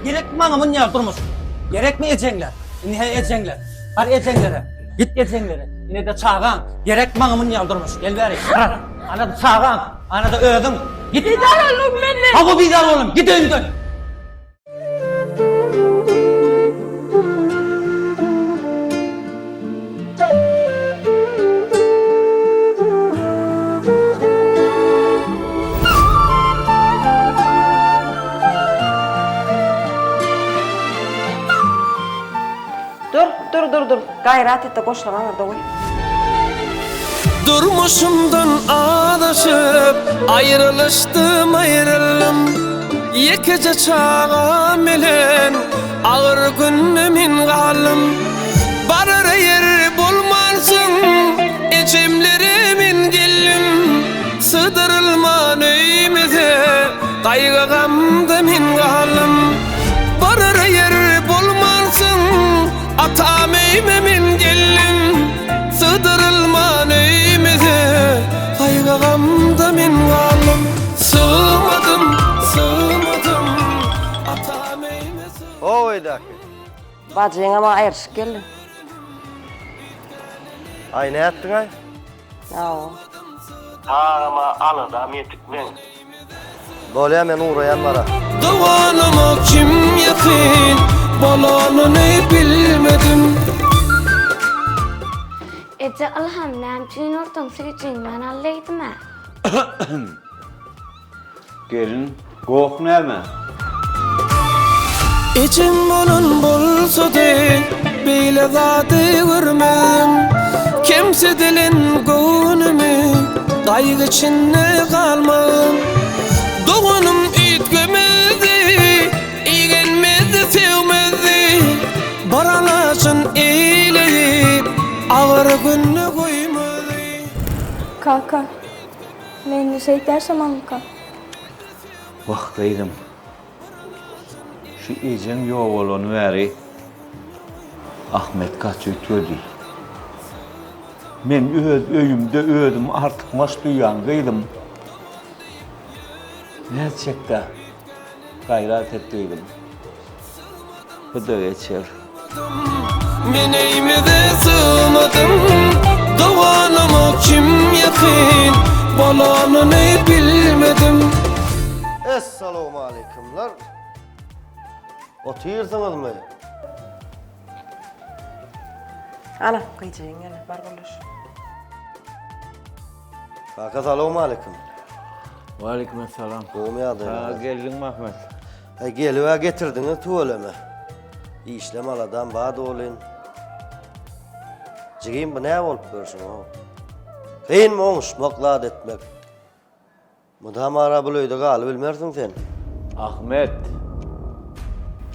Gerek mi bana mın yardırmış? Gerek mi edecekler? Niye edecekler? Har edeceklere. Git edeceklere. Yine de çağıran. Gerek mi bana mın yardırmış? Gel bari. Ana da çağıran. Ana da öldüm. Git. Bidar oğlum beni. Ha bu bidar oğlum. Git önden. Dur. Gayret et de koşlama orada koy. Durmuşumdan adaşıp ayrıldım Yekice çağam bilen ağır günümün kalım Barır yer bulmansın içimlerimin gillim Sığdırılman öymede kaygı gamda min kalım Barır yer bulmansın atam öymemin gillim Sığdırılman öymede kaygı gamda min kalım Sığmadım atam öymesin Oydaki. Bacığın ama ayrışık geldi. Ay ne yaptın ay? Ya. Ama alıda metik ben. Böyle hemen uğrayan var ha. Doğanıma kim yakın Balanı ne bilmedim Ece alhamdülillah tüyün ortadan sıkıcıyım ben halleydim ha. Gelin, korkma. İçim onun bolsa de Beyle zatı görmem Kimse dilin gönümü Kaygı içinde kalmam Doğunum it gömezdi İyi gelmezdi sevmezdi Baralaşın eyleyip Ağır günü koymadı Kaka, ben şey dersem anka. Vaxtaydım. Şu ecen yok olanı veri. Ahmet kaç ötürdü. Men öyümde ödüm artık maç duyan kıydım. Ne edecek de gayret ettiydim. Bu da geçer. Meneyime de sığmadım Doğanıma kim yakın Balanı ne bilmedim Esselamu aleykümler. Otuyorsunuz mu? Ana kıyıcığın gene var konuş. Kaka selamu aleyküm. Aleykümselam. Kovmayadın. Ha geldin mi Ahmet? Geliver getirdiniz tuvaleme. İşlem aladan bağda olun. Cigim bu ne olup görsün o? Kıyın mı olmuş moklad etmek? Mudam arabuluydu gal bilmersin sen. Ahmet,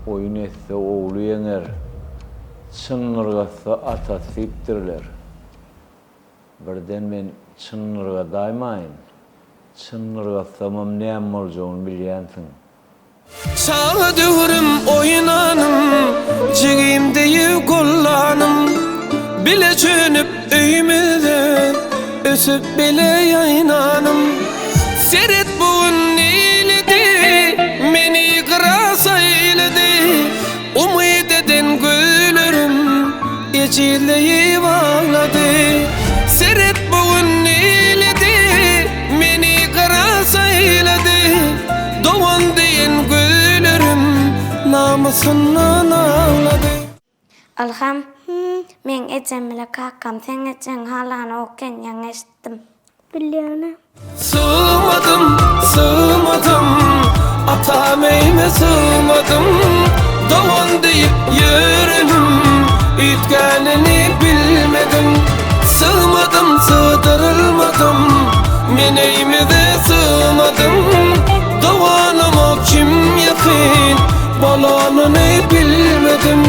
oyun etse oğlu yener, çınırgasa ata siptirler. Birden men çınırga daymayın, çınırgasamam neyem olacağını bilyensin. Çağı dövürüm oynanım Cigim deyip kullanım Bile çönüp öymeden Ösüp bile yaynanım Seret buğun neyledi Meni kırasa eyledi Umid eden gülürüm Geçirleyip ağladı Seret buğun neyledi Meni kırasa eyledi Doğan diyen gülürüm Namusundan ağladı Alham, men Ecem'le kakam sen Ecem halan oken yang estim. Biliyorum. Sığmadım Atam eyme sığmadım Doğan deyip yürünüm İtkenini bilmedim Sığdırılmadım Meneyime de sığmadım Doğanıma kim yakın Balanı ne bilmedim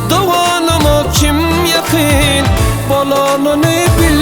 Doğanıma kim yakın Balanı ne bilmedim